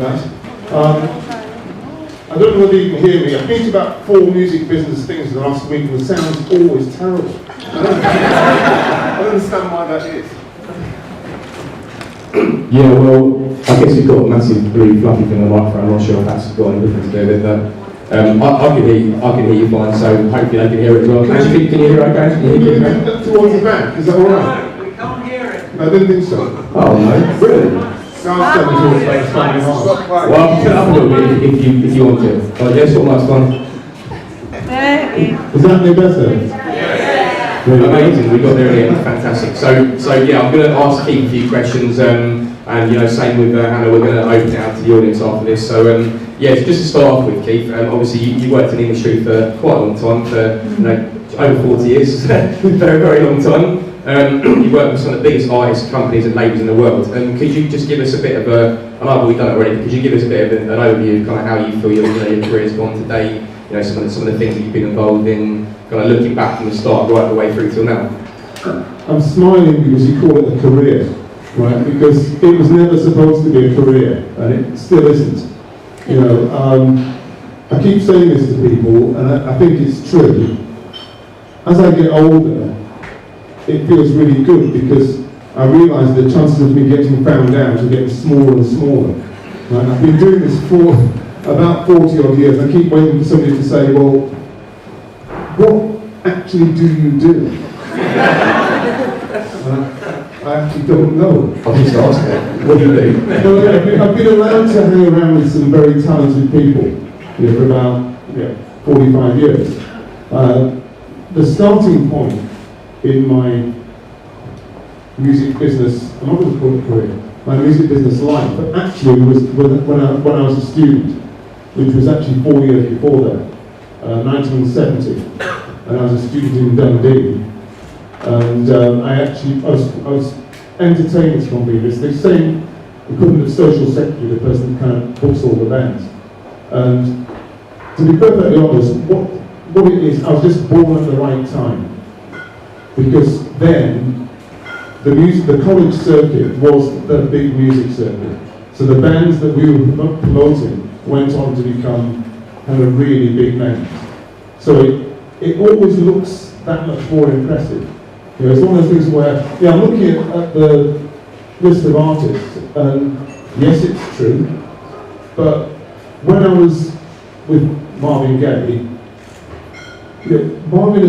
that. I don't know whether you can hear me. I've been to about 4 music business things in the last week, and the sound's always terrible. I don't understand why that is. Yeah, well, I guess you've got a massive, really fluffy thing on the microphone. I'm not sure if that's got any difference to do with it, but I can hear you fine, so hopefully they can hear it as well. Can you hear it okay? Can you hear it okay? Towards the back, is that alright? No, we can't hear it. I didn't think so. Oh no, really? Sounds coming towards the back, it's fine. Well, I'll put it up a little bit if you want to. But yeah, sort of nice fun. Is that any better? Yeah. Amazing, we got there in the end, fantastic. So yeah, I'm going to ask Keith a few questions, and you know, same with Hannah, we're going to open it out to the audience after this. So yeah, just to start off with, Keith, obviously you worked in the industry for quite a long time, for you know, over 40 years, very, very long time. You work with some of the biggest artists, companies and labels in the world. Could you just give us a bit of a, I know we've done it already, but could you give us a bit of an overview of kind of how you feel your career's gone today, you know, some of the things that you've been involved in, kind of looking back from the start right the way through till now? I'm smiling because you call it a career, right? Because it was never supposed to be a career, and it still isn't. You know, I keep saying this to people, and I think it's true. As I get older, it feels really good because I realise the chances of me getting found out are getting smaller and smaller. Right? I've been doing this for about 40 odd years. I keep waiting for somebody to say, well, what actually do you do? I actually don't know. I'll just ask that. What do you do? Well, I've been allowed to hang around with some very talented people, you know, for about 45 years. The starting point in my music business, I'm not going to call it career, my music business life, but actually was when I was a student, which was actually 4 years before that, 1970, and I was a student in Dundee, and I was entertainment company. They say equivalent of social secretary, the person who kind of books all the bands. And to be perfectly honest, what it is, I was just born at the right time. Because then, the college circuit was the big music circuit. So the bands that we were promoting went on to become kind of really big names. So it always looks that much more impressive. You know, it's one of those things where, yeah, I'm looking at the list of artists, and yes, it's true, but when I was with Marvin Gaye, you know, Marvin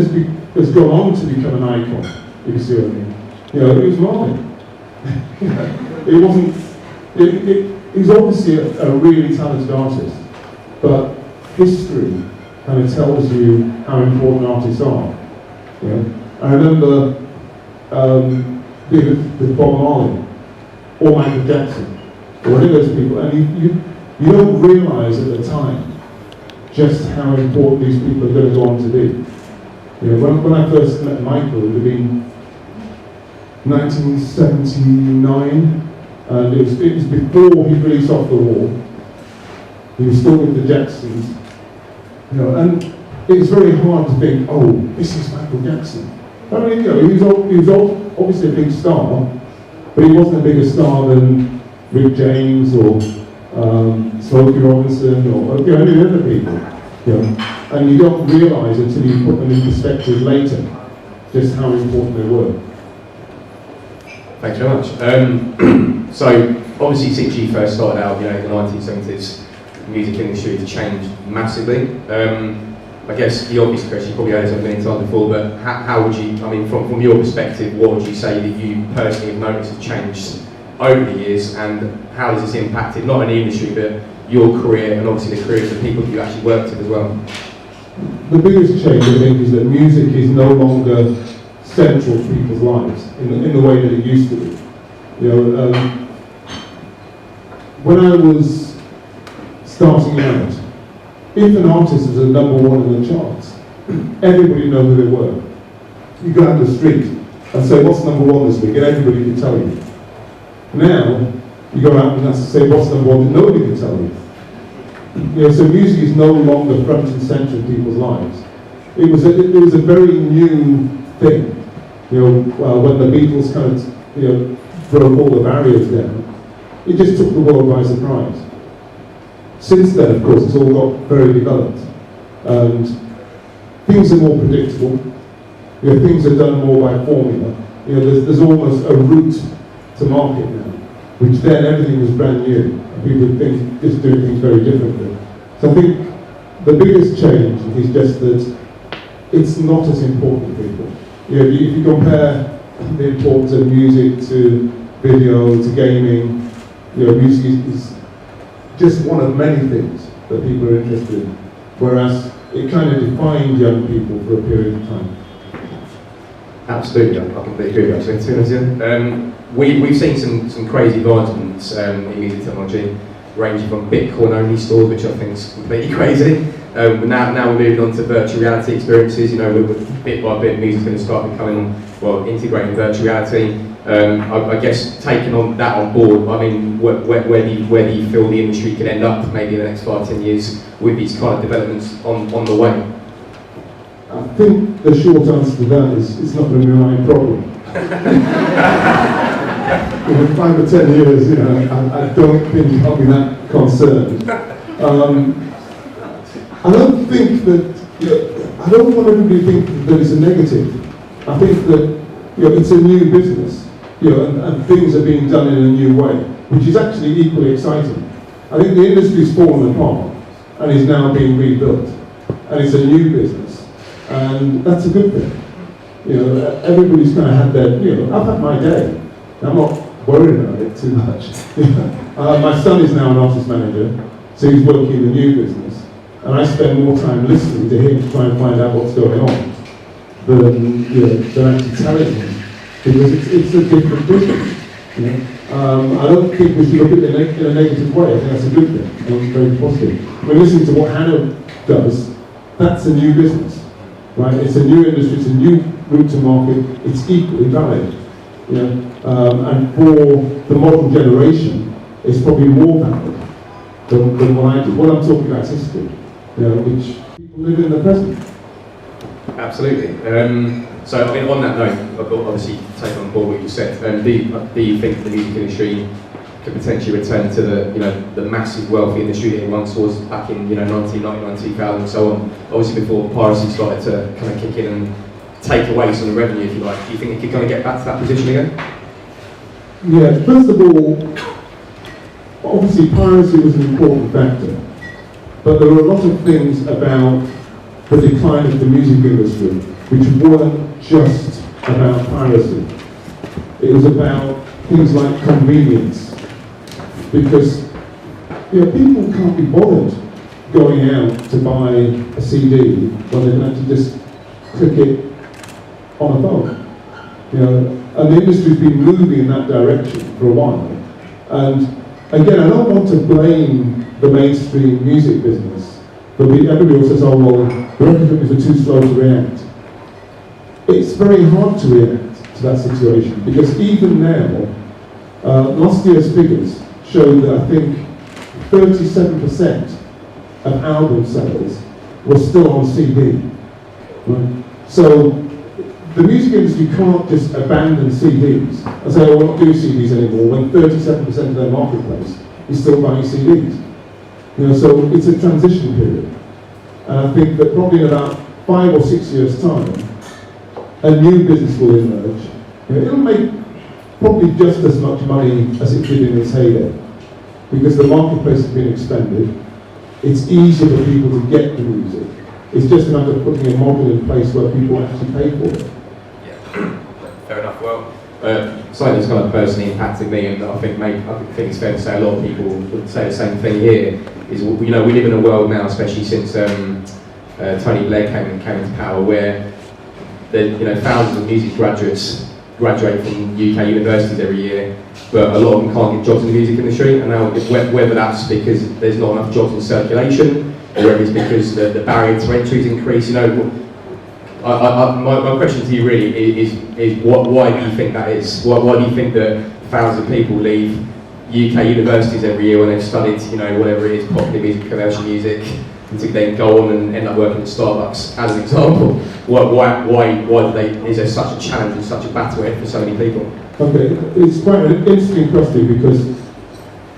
has gone on to become an icon, if you see what I mean. You know, it was Marvin. It wasn't, he's obviously a really talented artist, but history kind of tells you how important artists are. You know? I remember being with Bob Marley, or Michael Jackson, or any of those people, and you don't realise at the time just how important these people are going to go on to be. You know, when I first met Michael, it would have been 1979, and it was before he released Off the Wall. He was still with the Jacksons, you know, and it was very hard to think, oh, this is Michael Jackson. I mean, you know, he was obviously a big star, but he wasn't a bigger star than Rick James or Smokey Robinson or you know, any other people. You know, and you don't realise until you put them in perspective later just how important they were. Thanks very much. So obviously, since you first started out, you know, in the 1970s, the music industry has changed massively. I guess the obvious question, you probably heard this a million times before, but how would you, I mean, from your perspective, what would you say that you personally have noticed has changed over the years, and how has this impacted not only the industry, but your career and obviously the careers of the people that you actually worked with as well? The biggest change, I think, is that music is no longer central to people's lives in the way that it used to be. You know, when I was starting out, if an artist was a #1 in the charts, everybody knew who they were. You go out the street and say, what's #1 this week? And everybody can tell you. Now, you go out and say, what's #1 that nobody can tell you. You know, so music is no longer front and centre in people's lives. It was a very new thing. You know, when the Beatles kind of, you know, broke all the barriers down, it just took the world by surprise. Since then, of course, it's all got very developed, and things are more predictable. Things are done more by formula. There's almost a route to market now, which then everything was brand new, and people would just doing things very differently. So I think the biggest change is just that it's not as important to people. If you compare the importance of music to video to gaming, music is just one of many things that people are interested in, whereas it kind of defined young people for a period of time. Absolutely, I completely agree with that. To be honest, we've seen some crazy advancements in music technology, ranging from Bitcoin-only stores, which I think is completely crazy. But now we're moving on to virtual reality experiences. Bit by bit, music's going to start becoming, integrating virtual reality. I guess taking that on board, I mean, where do you feel the industry could end up maybe in the next 5-10 years with these kind of developments on the way? I think the short answer to that is it's not going to be my problem. 5 or 10 years, I don't think I'll be that concerned. I don't think that, I don't want everybody to think that it's a negative. I think that it's a new business, and things are being done in a new way, which is actually equally exciting. I think the industry's fallen apart and is now being rebuilt, and it's a new business, and that's a good thing. Everybody's kind of had their, I've had my day. I'm not worried about it too much. My son is now an artist manager, so he's working in the new business, and I spend more time listening to him to try and find out what's going on than actually telling him, because it's a different business. I don't think we should look at it in a negative way. I think that's a good thing. I think it's very positive. We're listening to what Hannah does. That's a new business, right? It's a new industry. It's a new route to market. It's equally valid. And for the modern generation, it's probably more valid than what I do. What I'm talking about is history, which people live in the present. Absolutely. So, I mean, on that note, I've got obviously taken on board what you said. Do you think the music industry could potentially return to the massive wealthy industry that it once was back in 1999, 2000, and so on? Obviously, before piracy started to kind of kick in and take away some of the revenue, if you like. Do you think it could kind of get back to that position again? Yeah. First of all, obviously, piracy was an important factor, but there were a lot of things about the decline of the music industry which weren't just about piracy. It was about things like convenience, because people can't be bothered going out to buy a CD when they can actually just click it on a phone. And the industry's been moving in that direction for a while. And again, I don't want to blame the mainstream music business, but everybody else says, oh well, the record companies are too slow to react. It's very hard to react to that situation, because even now, last year's figures showed that I think 37% of album sales were still on CD. Right? So the music industry can't just abandon CDs and say, oh, we'll not do CDs anymore, when 37% of their marketplace is still buying CDs. So it's a transition period. And I think that probably in about 5 or 6 years' time, a new business will emerge. It'll make probably just as much money as it did in its heyday, because the marketplace has been expanded. It's easier for people to get the music. It's just a matter of putting a model in place where people actually pay for it. Yeah, fair enough. Well, something that's kind of personally impacted me, and I think it's fair to say a lot of people would say the same thing here, is we live in a world now, especially since Tony Blair came into power, where thousands of music graduates graduate from UK universities every year, but a lot of them can't get jobs in the music industry, and now whether that's because there's not enough jobs in circulation, or whether it's because the barrier to entry is increased. My question to you really is why do you think that is? Why do you think that thousands of people leave UK universities every year when they've studied, whatever it is, popular music, commercial music, and to then go on and end up working at Starbucks, as an example? Why is there such a challenge and such a battle here for so many people? Okay, it's quite an interesting question, because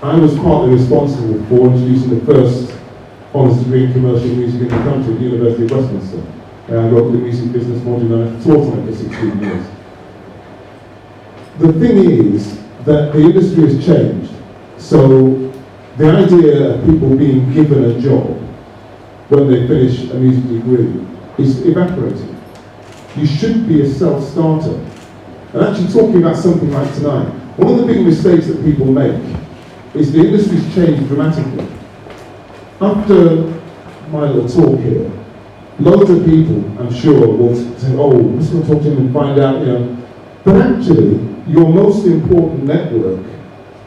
I was partly responsible for introducing the first honours degree in commercial music in the country at the University of Westminster. I wrote the music business module and I taught on it for 16 years. The thing is that the industry has changed. So the idea of people being given a job when they finish a music degree is evaporating. You should be a self-starter. And actually talking about something like tonight, one of the big mistakes that people make is the industry's changed dramatically. After my little talk here, loads of people, I'm sure, will say, oh, let's go talk to him and find out, But actually, your most important network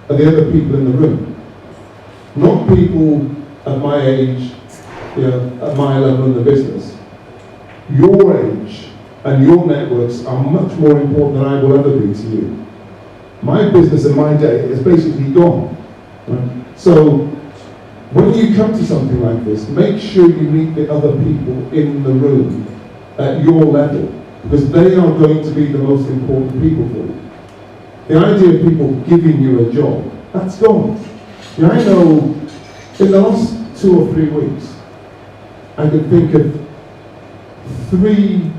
are the other people in the room. Not people at my age, at my level in the business. Your age and your networks are much more important than I will ever be to you. My business and my day is basically gone. Right? So, when you come to something like this, make sure you meet the other people in the room at your level, because they are going to be the most important people for you. The idea of people giving you a job, that's gone. I know in the last 2 or 3 weeks, I can think of 3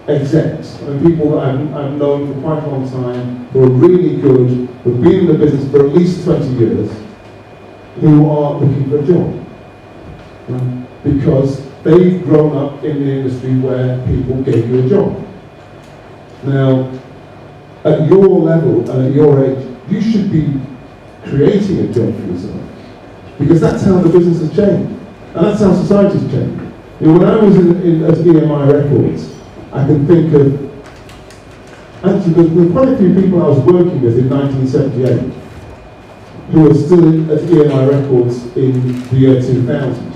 execs and people that I've known for quite a long time, who are really good, who've been in the business for at least 20 years, who are looking for a job. Because they've grown up in the industry where people gave you a job. Now, at your level and at your age, you should be creating a job for yourself. Because that's how the business has changed. And that's how society's changed. When I was at EMI Records, I can think of, actually there were quite a few people I was working with in 1978 who were still at EMI Records in the year 2000.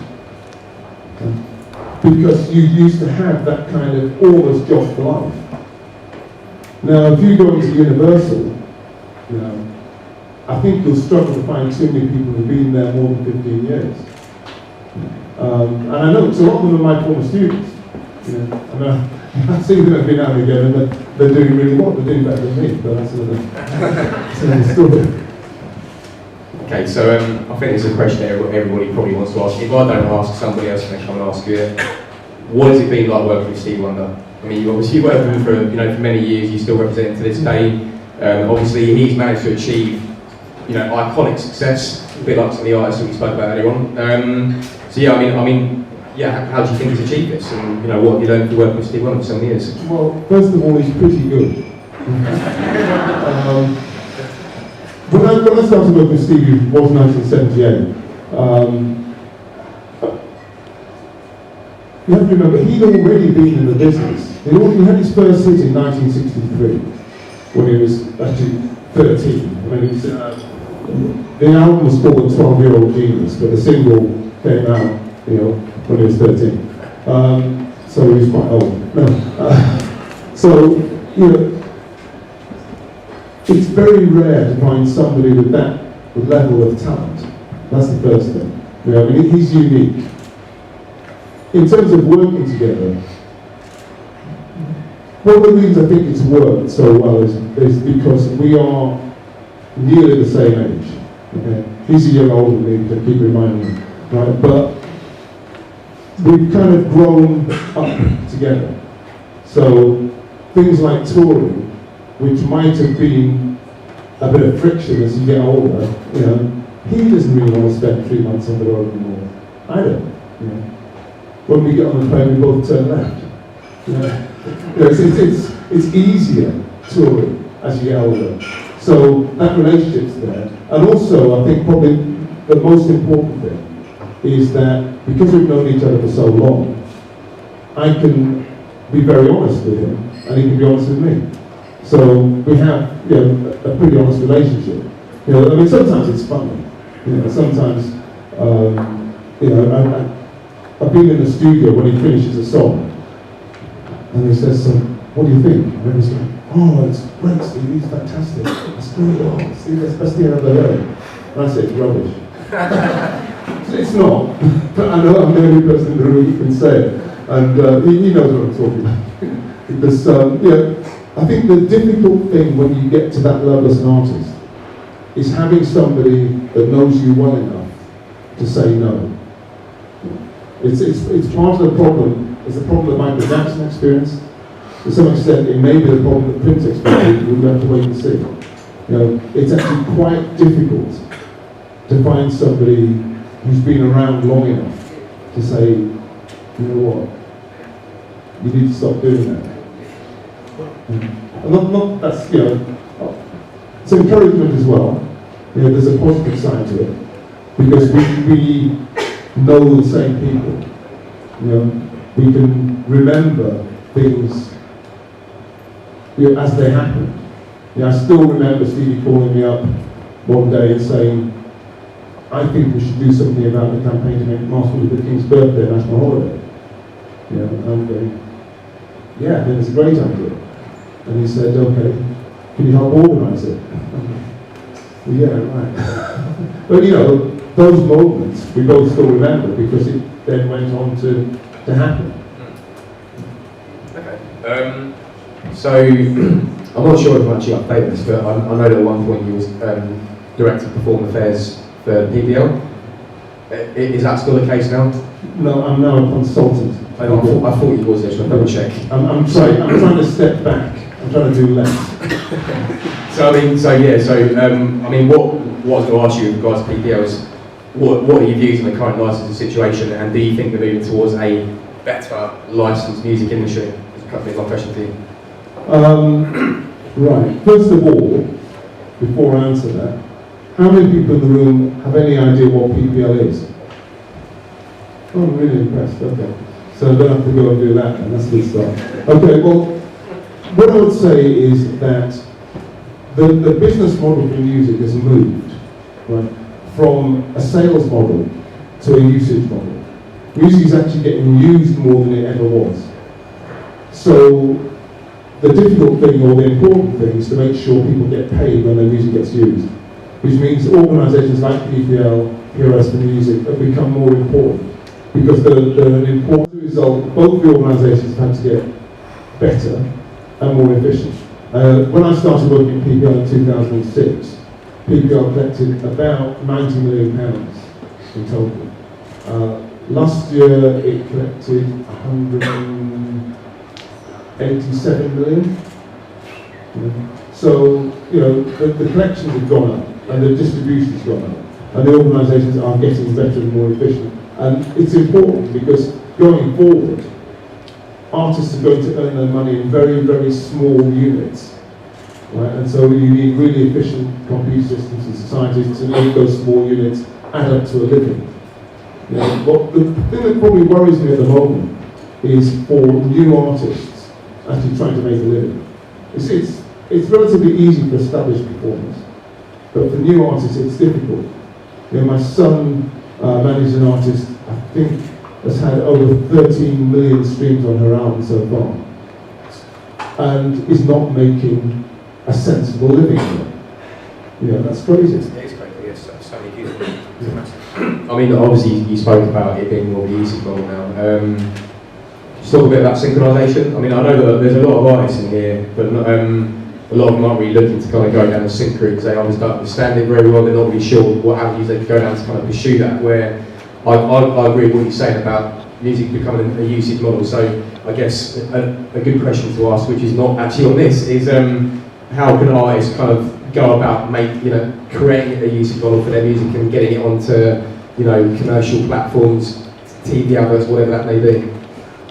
Because you used to have that kind of almost job for life. Now, if you go into Universal, I think you'll struggle to find too many people who've been there more than 15 years. And I know, so a lot of them are my former students. I've seen them every now and again, and they're doing really well. They're doing better than me, but that's another story. Okay, so I think there's a question there everybody probably wants to ask. If I don't ask, somebody else can come and ask you it. What has it been like working with Steve Wonder? I mean, you obviously worked with him for many years. You still represent him to this day. Obviously, he's managed to achieve iconic success, a bit like some of the artists that we spoke about earlier on. So yeah, I mean, how do you think he's achieved this? And what have you learned from working with Steve Wonder for so many years? Well, first of all, he's pretty good. When I started working with Steve, it was 1978. You have to remember, he'd already been in the business. He had his first hit in 1963, when he was actually 13. When he was, the album was called The 12-Year-Old Genius, but the single came out, when he was 13. So he was quite old. No. It's very rare to find somebody with that level of talent. That's the first thing. He's unique. In terms of working together, one of the reasons I think it's worked so well is because we are nearly the same age. Okay? He's a year older than me, to keep reminding me. Right? But we've kind of grown up together. So things like touring, which might have been a bit of friction as you get older, he doesn't really want to spend 3 months on the road anymore. I don't. When we get on the plane, we both turn left. It's easier touring as you get older. So that relationship's there. And also, I think probably the most important thing is that because we've known each other for so long, I can be very honest with him, and he can be honest with me. So we have a pretty honest relationship. Sometimes it's funny. Sometimes I've been in the studio when he finishes a song, and he says, what do you think? And he's like, oh, it's great, Steve, he's fantastic. It's great, oh, Steve, that's the best thing I've ever heard. And I say, it's rubbish. It's not, but I know I'm the only person in the room who can say it. And he knows what I'm talking about. Because, I think the difficult thing when you get to that level as an artist is having somebody that knows you well enough to say no. It's part of the problem. It's the problem that Michael Jackson experienced. To some extent, it may be the problem that Prince experienced. We'll have to wait and see. You know, it's actually quite difficult to find somebody who's been around long enough to say, you know what, you need to stop doing that. And not that's, you know, it's encouragement as well. You know, there's a positive side to it because we know the same people. You know, we can remember things, you know, as they happen. You know, I still remember Stevie calling me up one day and saying, I think we should do something about the campaign to make Martin Luther King's birthday a national holiday. You know, and I'm going, yeah, then it's a great idea. And he said, okay, can you help organise it? Well, yeah, right. But you know, those moments we both still remember because it then went on to happen. Okay. So, I'm not sure if I'm actually updated this, but I know that at one point you was Director of Performing Affairs for PPL. Is that still the case now? No, I'm now a consultant. I thought you was there, so I'll double check. I'm trying to step back. I'm trying to do less. So I mean, what I was going to ask you with regards to PPL is, what are your views on the current licensing situation, and do you think they're moving towards a better licensed music industry? Is my question to you. Right. First of all, before I answer that, how many people in the room have any idea what PPL is? Oh, I'm really impressed. Okay. So I don't have to go and do that, and that's a good start. Okay, well, what I would say is that the business model for music has moved, right, from a sales model to a usage model. Music is actually getting used more than it ever was. So the difficult thing, or the important thing, is to make sure people get paid when their music gets used, which means organisations like PPL, PRS for Music, have become more important because they're an important result. Both the organisations have had to get better and more efficient. When I started working at PPL in 2006, PPL collected about £90 million in total. Last year it collected 187 million. So, you know, the collections have gone up and the distribution has gone up and the organisations are getting better and more efficient. And it's important because going forward, artists are going to earn their money in very, very small units. Right? And so you need really efficient computer systems and societies to make those small units add up to a living. You know, but the thing that probably worries me at the moment is for new artists actually trying to make a living. It's relatively easy for established performers, but for new artists it's difficult. You know, my son managed an artist, I think, has had over 13 million streams on her album so far, and is not making a sensible living from it. You know, that's crazy. It is crazy, yes, so many people. I mean, obviously you spoke about it being more the easy model now. Just talk a bit about synchronisation. I mean, I know that there's a lot of artists in here, but not, a lot of them aren't really looking to kind of go down a sync route because they always don't understand it very well. They're not really sure what avenues they could go down to kind of pursue that. Where I agree with what you're saying about music becoming a usage model. So I guess a good question to ask, which is not actually on this, is how can artists kind of go about creating a usage model for their music and getting it onto commercial platforms, TV adverts, whatever that may be.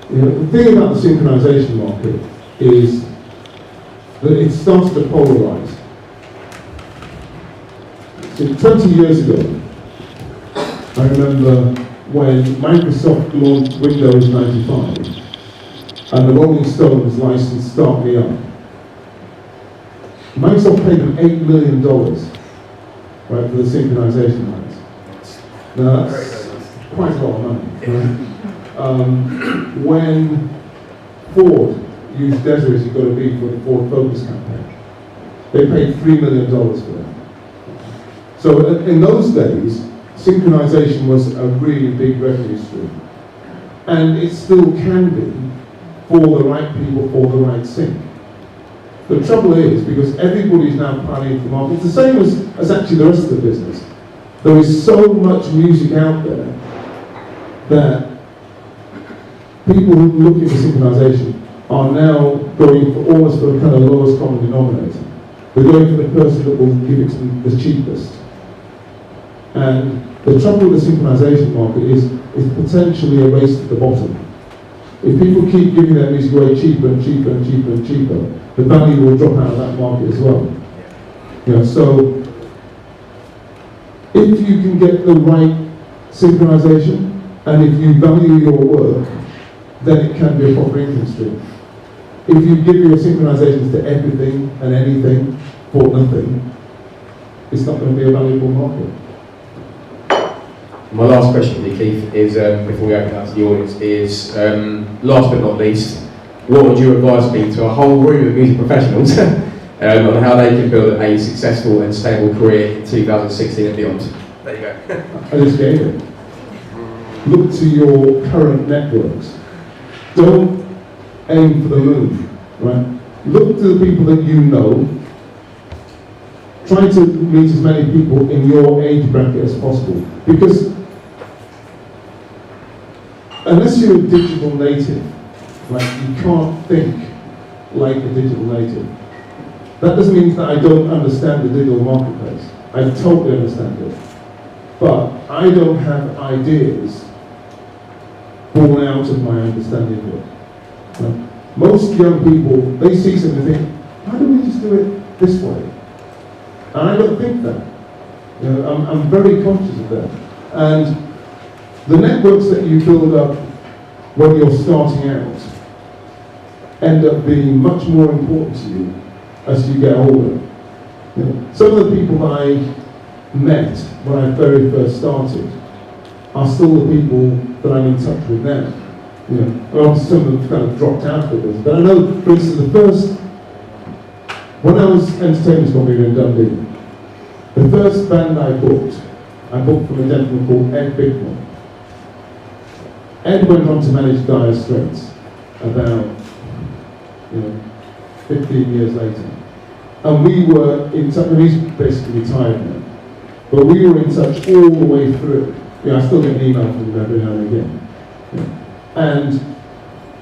You know, the thing about the synchronisation market is that it starts to polarise. So 20 years ago, I remember when Microsoft launched Windows 95 and the Rolling Stones licensed Start Me Up. Microsoft paid them $8 million, right, for the synchronization rights. Now that's quite a lot of money. Right? When Ford used Desert As You Gotta Be for the Ford Focus campaign, they paid $3 million for that. So in those days, synchronization was a really big revenue stream. And it still can be for the right people, for the right sync. The trouble is, because everybody's now planning for the market, it's the same as actually the rest of the business. There is so much music out there that people who are looking for synchronization are now going for almost for the kind of lowest common denominator. They're going for the person that will give it to them the cheapest. And the trouble with the synchronization market is it's potentially a race to the bottom. If people keep giving their music away cheaper and cheaper and cheaper and cheaper, the value will drop out of that market as well. You know, so if you can get the right synchronization and if you value your work, then it can be a proper income stream. If you give your synchronizations to everything and anything for nothing, it's not going to be a valuable market. My last question to you, Keith, is before we open up to the audience, is last but not least, what would your advice be to a whole room of music professionals on how they can build a successful and stable career in 2016 and beyond? There you go. I just gave it. Look to your current networks. Don't aim for the moon, right? Look to the people that you know. Try to meet as many people in your age bracket as possible. Because unless you're a digital native, like you can't think like a digital native. That doesn't mean that I don't understand the digital marketplace. I totally understand it. But I don't have ideas born out of my understanding of it. Right? Most young people, they see something and think, why don't we just do it this way? And I don't think that. You know, I'm very conscious of that. And the networks that you build up when you're starting out end up being much more important to you as you get older. You know, some of the people that I met when I very first started are still the people that I'm in touch with now. You know, obviously some of them kind of dropped out of this, but I know, for instance, when I was entertainment comedy in Dundee, the first band I booked from a gentleman called Ed Bicknell. Ed went on to manage Dire Straits about 15 years later. And we were in touch, and he's basically retired now, but we were in touch all the way through. I still get an email from him every now and again. And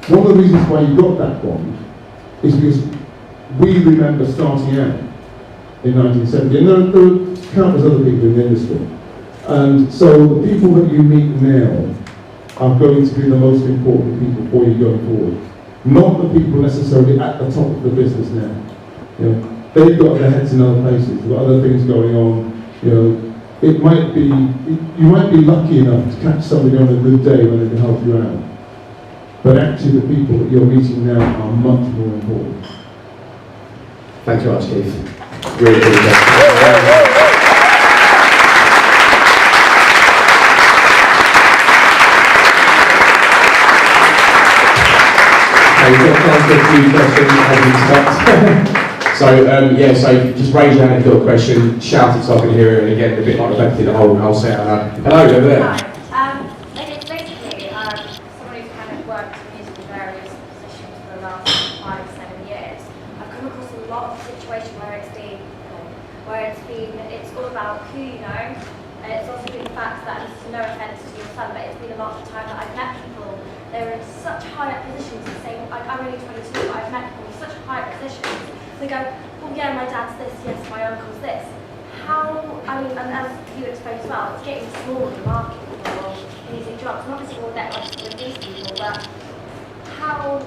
one of the reasons why you got that bond is because we remember starting out in 1970, and there are countless other people in the industry. And so the people that you meet now are going to be the most important people for you going forward. Not the people necessarily at the top of the business now. They've got their heads in other places, they've got other things going on. You might be lucky enough to catch somebody on a good day when they can help you out. But actually the people that you're meeting now are much more important. Thank you very much, Keith. Really appreciate it. We've got time for a few questions as we expect. So just raise your hand if you've got a question, shout it so I can hear it, and again, a bit like Rebecca, the whole set. Hello, over there. Hi. It's basically someone who's kind of worked in music in various positions for the last 5-7 years. I've come across a lot of situations where it's all about who you know, and it's also been the fact that, and this is no offence to your son, but it's been a lot of the time that I've met people, they're in such high up positions, the same, I'm only 22, but I've met people in such high up positions. They go, well, yeah, my dad's this, yes, my uncle's this. And as you explained as well, it's getting smaller, the market for music jobs. And obviously we'll get with these people, but how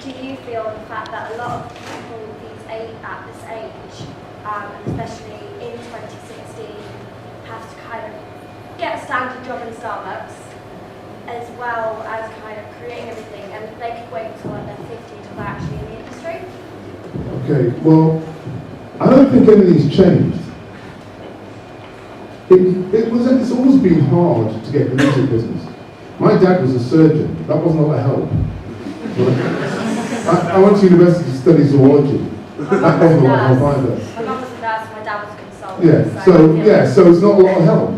do you feel the fact that a lot of people at this age, and especially in 2016, have to kind of get a standard job in Starbucks, as well as kind of creating everything, and they could wait until like they're 50 until they're actually in the industry? Okay, well, I don't think anything's changed. It's always been hard to get the music business. My dad was a surgeon. That wasn't a lot of help. I went to university to study zoology. That wasn't a lot of help either. My mum was a nurse, my dad was a consultant. So it's not a lot of help.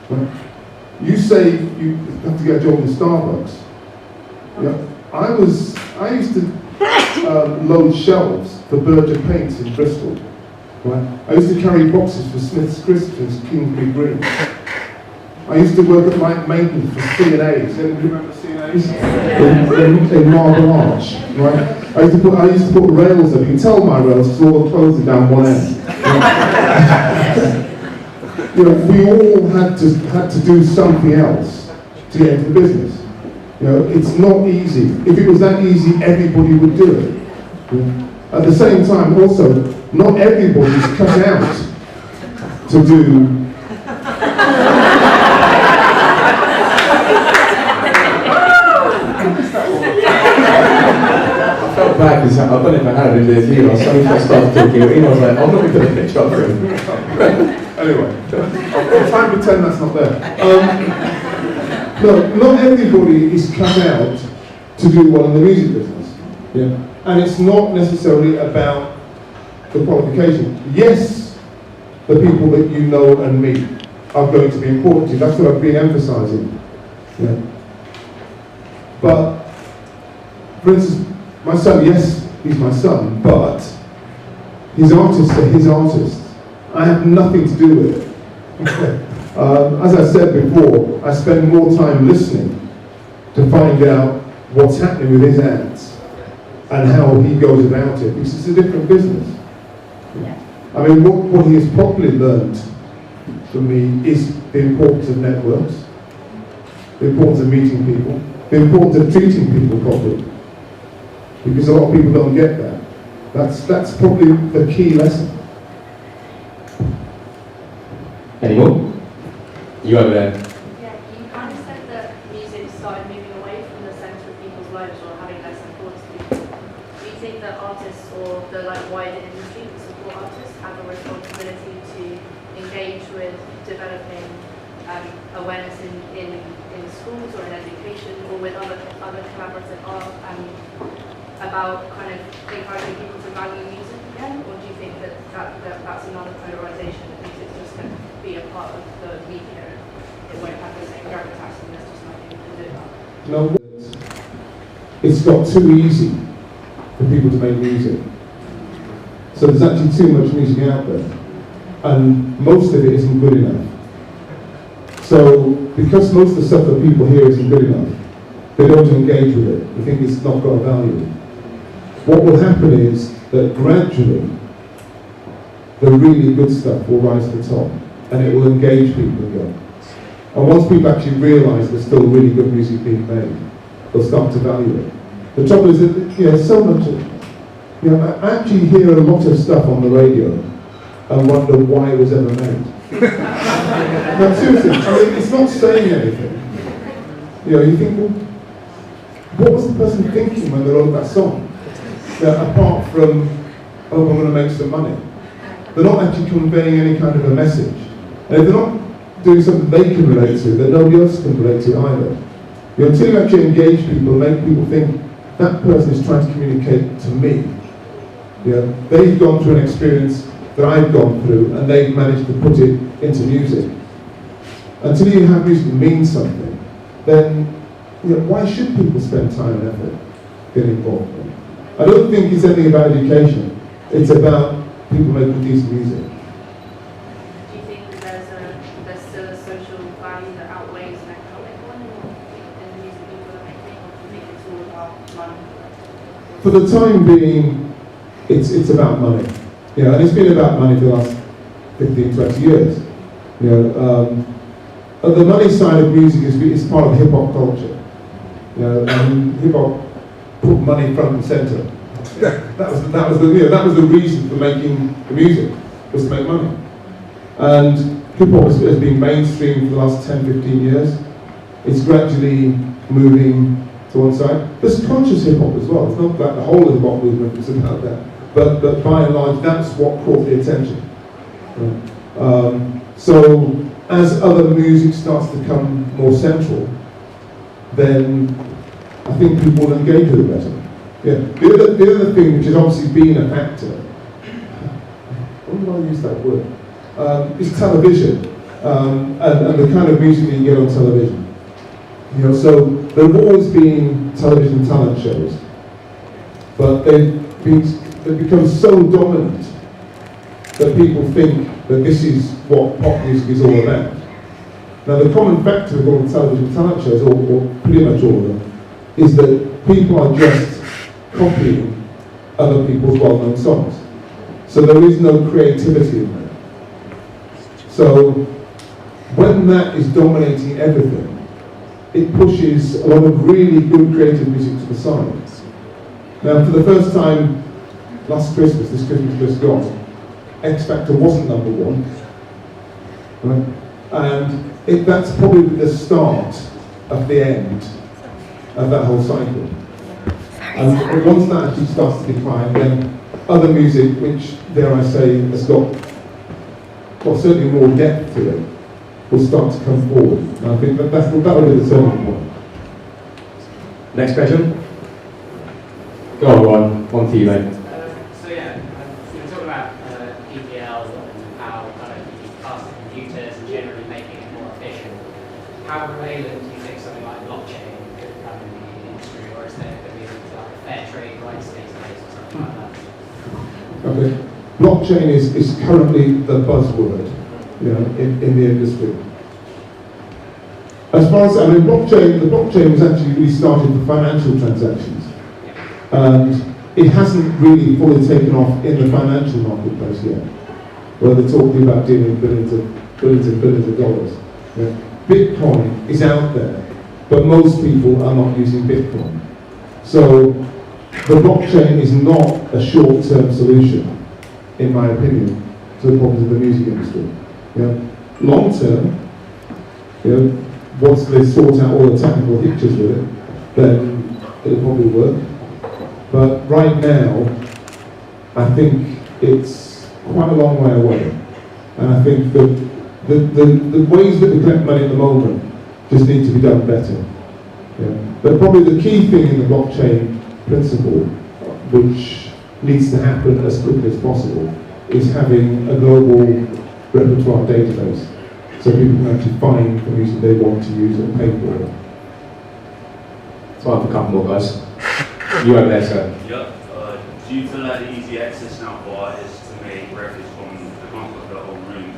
Right? You say you have to get a job in Starbucks. I used to load shelves for Berger Paints in Bristol. Right? I used to carry boxes for Smith's Crisps in Kingsbury Green. I used to work at Mike Maintenance for C&A's. Anybody remember C&A's? In Marble Arch, right? I used to put rails up. You can tell my rails because all the clothes are down one end. You know, we all had to do something else to get into the business. You know, it's not easy. If it was that easy, everybody would do it. At the same time, also, not everybody's cut out to do. I felt bad because I don't know if I had it in the deal. Suddenly I started talking, and I was like, I'm not going to put a picture up for him. Anyway, I'll try and pretend that's not there. No, not everybody is cut out to do well in the music business. Yeah. And it's not necessarily about the qualification. Yes, the people that you know and meet are going to be important to you. That's what I've been emphasising. Yeah. But, for instance, my son, yes, he's my son, but his artists are his artists. I have nothing to do with it. As I said before, I spend more time listening to find out what's happening with his acts and how he goes about it, because it's a different business. I mean, what he has probably learned from me is the importance of networks, the importance of meeting people, the importance of treating people properly, because a lot of people don't get that. That's probably the key lesson. Any more? You over there. Yeah, you kind of said that music started moving away from the centre of people's lives or having less importance to people. Do you think that artists or the wider industry that support artists have a responsibility to engage with developing awareness in schools or in education or with other collaborative art about kind of encouraging people to value music again? Or do you think that's another polarisation that music's just going to be a part of the media? It won't have the same gravitas and there's just nothing to do about it. No, it's got too easy for people to make music. So there's actually too much music out there, and most of it isn't good enough. So because most of the stuff that people hear isn't good enough, they don't engage with it. They think it's not got a value. What will happen is that gradually the really good stuff will rise to the top, and it will engage people again. And once people actually realise there's still really good music being made, they'll start to value it. The trouble is that, so much of, I actually hear a lot of stuff on the radio and wonder why it was ever made. No, seriously, I mean, it's not saying anything. You think, well, what was the person thinking when they wrote that song? Apart from, oh, I'm going to make some money. They're not actually conveying any kind of a message. And if they're not doing something they can relate to, that nobody else can relate to either. Until you actually engage people, make people think that person is trying to communicate to me. They've gone through an experience that I've gone through, and they've managed to put it into music. Until you have music that means something, then why should people spend time and effort getting involved in it? I don't think it's anything about education. It's about people making decent music. Do you think that there's still a social value that outweighs an economic one in the music people are making, or do you think it's all about money? For the time being, it's about money. And it's been about money for the last 15, 20 years. The money side of music is part of hip-hop culture. And hip-hop put money front and centre. That was the reason for making the music, was to make money. And hip-hop has been mainstream for the last 10, 15 years. It's gradually moving to one side. There's conscious hip-hop as well. It's not about the whole hip-hop movement, it's about that. But by and large, that's what caught the attention. So as other music starts to become more central, then I think people will engage with it better. The other thing which has obviously been a factor, when do I use that word? Is television, and the kind of music that you get on television. So there have always been television talent shows. but they've become so dominant that people think that this is what pop music is all about. Now the common factor with all the television talent shows, or pretty much all of them, is that people are just copying other people's well-known songs. So there is no creativity in there. So when that is dominating everything, it pushes a lot of really good creative music to the side. Now for the first time last Christmas, this Christmas just gone, X Factor wasn't number one, right? And that's probably the start of the end of that whole cycle. And once that actually starts to decline, then other music, which, dare I say, has got, well, certainly more depth to it, will start to come forward. And I think that will be the turning point. Next question. Go on, Ryan. One for you, mate. So yeah, we were talking about EPL and how kind of you pass the computers and generally making it more efficient. How prevalent do you think something like blockchain could become in the industry, or is there going to be like a fair trade rights these days or something like that? Okay. Blockchain is currently the buzzword, you know, in the industry. As far as, I mean, the blockchain was actually really started for financial transactions. And it hasn't really fully taken off in the financial marketplace yet, where they're talking about dealing billions of dollars. Yeah. Bitcoin is out there, but most people are not using Bitcoin. So the blockchain is not a short-term solution, in my opinion, to the problems of the music industry. Yeah. Long-term, you know, once they sort out all the technical hitches with it, then it'll probably work. But right now, I think it's quite a long way away. And I think that the ways that we collect money at the moment just need to be done better. Yeah. But probably the key thing in the blockchain principle, which needs to happen as quickly as possible, is having a global repertoire database, so people can actually find the music they want to use and pay for it. Time for a couple more, guys. You over there, sir. Yep. Due to like the easy access now for artists to make records from the comfort of their own room,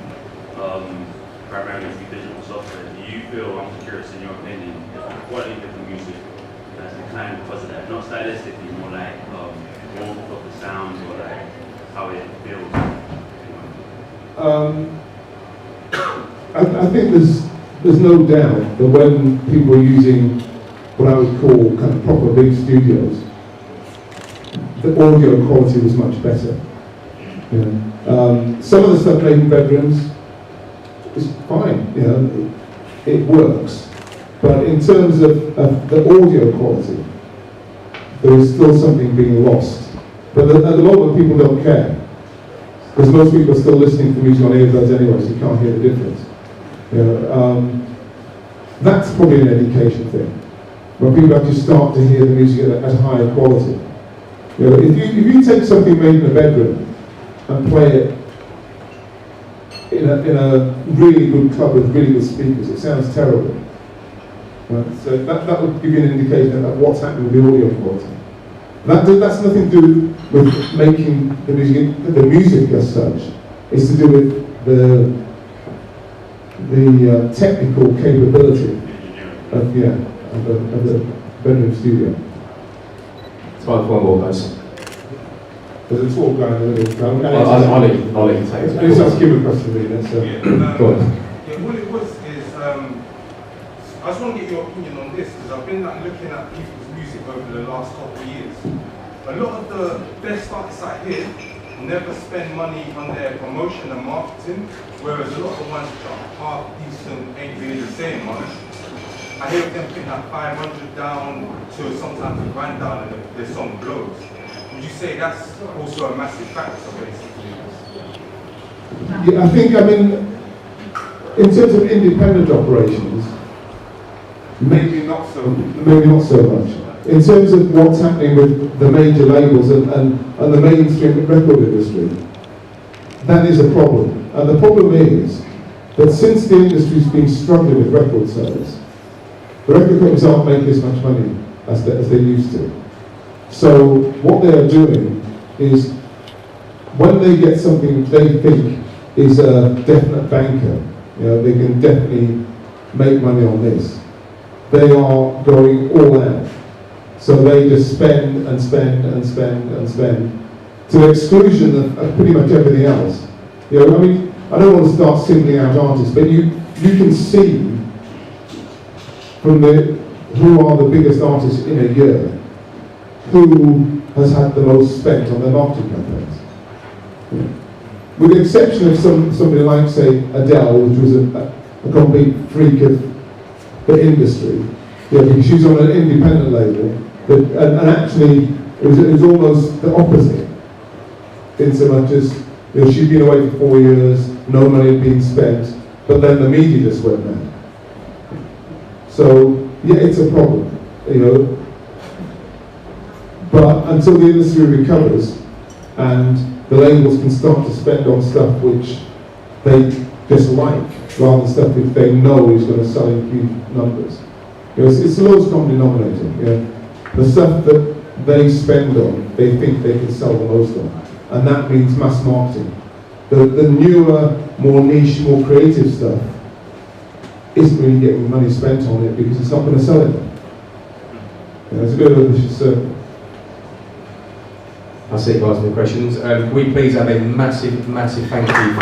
primarily through digital software, do you feel, I'm curious in your opinion, if the quality of the music has declined because of that? Not stylistically, more like warmth of the sound or like how it feels? I think there's no doubt that when people are using what I would call kind of proper big studios, the audio quality was much better. You know, some of the stuff made in bedrooms is fine, you know, it works. But in terms of the audio quality, there is still something being lost. But at the moment, people don't care, because most people are still listening to music on earbuds anyway, so you can't hear the difference. You know, that's probably an education thing, where people actually start to hear the music at a higher quality. You know, if you take something made in a bedroom and play it in a really good club with really good speakers, it sounds terrible. Right? So that would give you an indication of what's happening with the audio quality. That's nothing to do with making the music as such. It's to do with the technical capability of the bedroom studio. Time for one more, guys. There's a talk going in the middle. I'll let you take it. It's just give a question to me, that's Go on. Yeah, all it was is, I just want to get your opinion on this, because I've been like looking at people's music over the last couple of years. A lot of the best artists out here never spend money on their promotion and marketing, whereas a lot of the ones which are half decent ain't really saying much. I hear them putting like 500 down to sometimes a grand down and their song blows. Would you say that's also a massive factor, basically? Yeah, I mean, in terms of independent operations, maybe not so much. In terms of what's happening with the major labels and the mainstream record industry, that is a problem. And the problem is that since the industry's been struggling with record sales, the record companies aren't making as much money as they used to. So what they are doing is, when they get something they think is a definite banker, they can definitely make money on this, they are going all out. So they just spend and spend and spend and spend, to the exclusion of pretty much everything else. I mean, I don't want to start singling out artists, but you can see from who are the biggest artists in a year, who has had the most spent on their marketing campaigns. With the exception of somebody like, say, Adele, which was a complete freak of the industry, because she's on an independent label, and actually it was almost the opposite, in so much as she'd been away for 4 years, no money had been spent, but then the media just went mad. So yeah, it's a problem, but until the industry recovers and the labels can start to spend on stuff which they dislike, rather than stuff which they know is going to sell in huge numbers. It's the lowest common denominator. The stuff that they spend on, they think they can sell the most on, and that means mass marketing. The newer, more niche, more creative stuff isn't really getting money spent on it because it's not going to sell it. It's a bit of a vicious circle. That's it, guys, for the questions. Can we please have a massive, massive thank you for